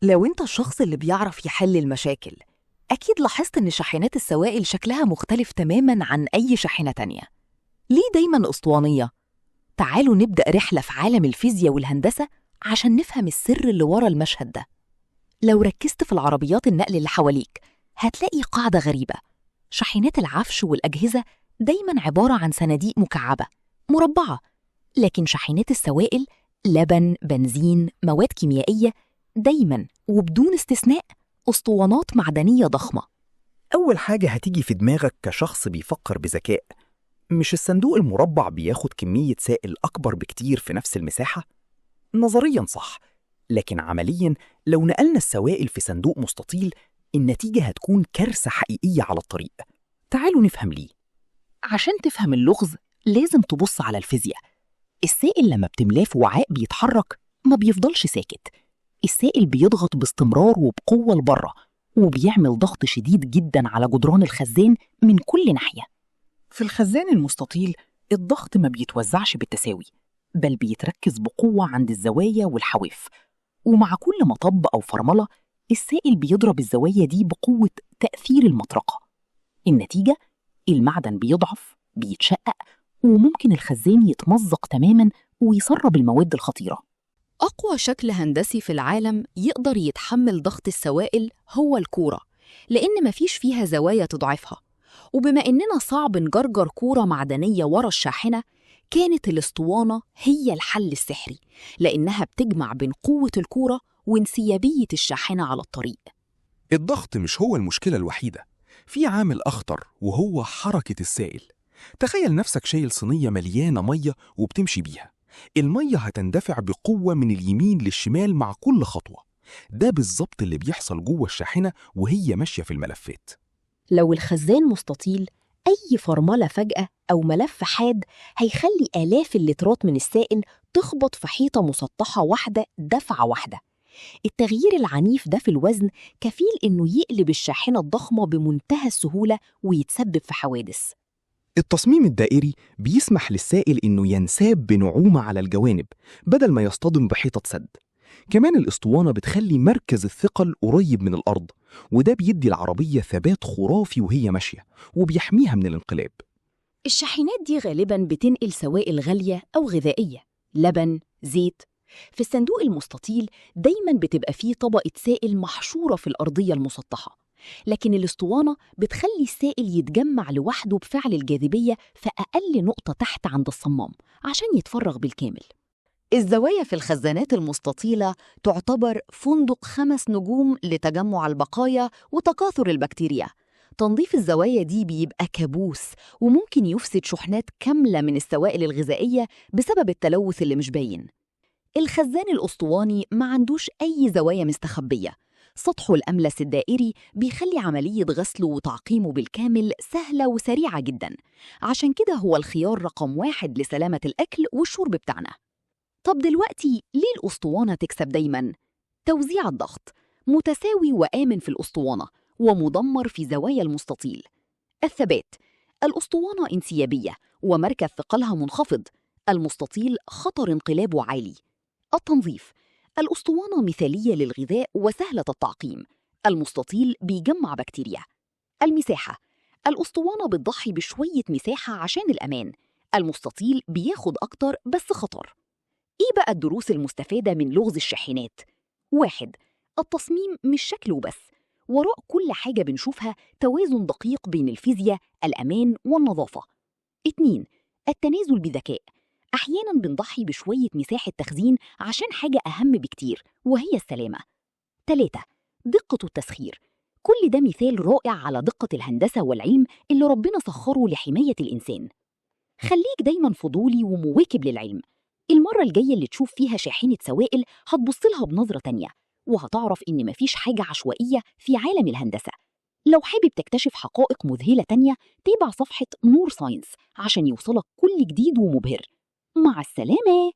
لو أنت الشخص اللي بيعرف يحل المشاكل، أكيد لاحظت إن شاحنات السوائل شكلها مختلف تماماً عن أي شاحنة تانية. ليه دايماً أسطوانية؟ تعالوا نبدأ رحلة في عالم الفيزياء والهندسة عشان نفهم السر اللي ورا المشهد ده. لو ركزت في العربيات النقل اللي حواليك، هتلاقي قاعدة غريبة. شاحنات العفش والأجهزة دايماً عبارة عن صناديق مكعبة مربعة، لكن شاحنات السوائل، لبن، بنزين، مواد كيميائية، دايماً وبدون استثناء أسطوانات معدنية ضخمة. أول حاجة هتيجي في دماغك كشخص بيفكر بذكاء، مش الصندوق المربع بياخد كمية سائل أكبر بكتير في نفس المساحة؟ نظرياً صح، لكن عملياً لو نقلنا السوائل في صندوق مستطيل، النتيجة هتكون كارثة حقيقية على الطريق. تعالوا نفهم ليه. عشان تفهم اللغز لازم تبص على الفيزياء. السائل لما بتملاه في وعاء بيتحرك ما بيفضلش ساكت. السائل بيضغط باستمرار وبقوة لبره، وبيعمل ضغط شديد جدا على جدران الخزان من كل ناحية. في الخزان المستطيل الضغط ما بيتوزعش بالتساوي، بل بيتركز بقوة عند الزوايا والحواف، ومع كل مطب أو فرملة السائل بيضرب الزوايا دي بقوة تأثير المطرقة. النتيجة، المعدن بيضعف، بيتشقق، وممكن الخزان يتمزق تماماً ويسرب المواد الخطيرة. أقوى شكل هندسي في العالم يقدر يتحمل ضغط السوائل هو الكورة، لأن مفيش فيها زوايا تضعفها. وبما إننا صعب نجرجر كورة معدنية ورا الشاحنة، كانت الأسطوانة هي الحل السحري، لأنها بتجمع بين قوة الكورة وانسيابية الشاحنة على الطريق. الضغط مش هو المشكلة الوحيدة، في عامل أخطر وهو حركة السائل. تخيل نفسك شايل صينية مليانة مية وبتمشي بيها. المية هتندفع بقوة من اليمين للشمال مع كل خطوة. ده بالظبط اللي بيحصل جوه الشاحنة وهي ماشية في الملفات. لو الخزان مستطيل، أي فرملة فجأة أو ملف حاد هيخلي آلاف اللترات من السائل تخبط في حيطة مسطحة واحدة دفعة واحدة. التغيير العنيف ده في الوزن كفيل إنه يقلب الشاحنة الضخمة بمنتهى السهولة ويتسبب في حوادث. التصميم الدائري بيسمح للسائل إنه ينساب بنعومة على الجوانب بدل ما يصطدم بحيطة سد. كمان الأسطوانة بتخلي مركز الثقل قريب من الأرض، وده بيدي العربية ثبات خرافي وهي ماشية، وبيحميها من الانقلاب. الشاحنات دي غالباً بتنقل سوائل غالية أو غذائية، لبن، زيت. في الصندوق المستطيل دايماً بتبقى فيه طبقة سائل محشورة في الأرضية المسطحة، لكن الأسطوانة بتخلي السائل يتجمع لوحده بفعل الجاذبية في أقل نقطة تحت عند الصمام عشان يتفرغ بالكامل. الزوايا في الخزانات المستطيلة تعتبر فندق 5 نجوم لتجمع البقايا وتكاثر البكتيريا. تنظيف الزوايا دي بيبقى كابوس، وممكن يفسد شحنات كاملة من السوائل الغذائية بسبب التلوث اللي مش باين. الخزان الأسطواني ما عندوش أي زوايا مستخبية. سطحه الأملس الدائري بيخلي عملية غسله وتعقيمه بالكامل سهلة وسريعة جداً. عشان كده هو الخيار رقم 1 لسلامة الأكل والشرب بتاعنا. طب دلوقتي ليه الأسطوانة تكسب دايماً؟ توزيع الضغط متساوي وآمن في الأسطوانة، ومدمر في زوايا المستطيل. الثبات، الأسطوانة انسيابية ومركز ثقلها منخفض، المستطيل خطر انقلابه عالي. التنظيف، الأسطوانة مثالية للغذاء وسهلة التعقيم، المستطيل بيجمع بكتيريا. المساحة، الأسطوانة بتضحي بشوية مساحة عشان الأمان، المستطيل بياخد أكتر بس خطر. إيه بقى الدروس المستفادة من لغز الشاحنات؟ 1. التصميم مش شكل وبس، وراء كل حاجة بنشوفها توازن دقيق بين الفيزياء، الأمان والنظافة. 2. التنازل بذكاء، أحياناً بنضحي بشوية مساحة تخزين عشان حاجة أهم بكتير وهي السلامة. 3. دقة التسخير، كل ده مثال رائع على دقة الهندسة والعلم اللي ربنا سخره لحماية الإنسان. خليك دايماً فضولي ومواكب للعلم. المرة الجاية اللي تشوف فيها شاحنة سوائل هتبص لها بنظرة تانية، وهتعرف إن مفيش حاجة عشوائية في عالم الهندسة. لو حابب تكتشف حقائق مذهلة تانية، تابع صفحة نور ساينس عشان يوصلك كل جديد ومبهر. مع السلامة.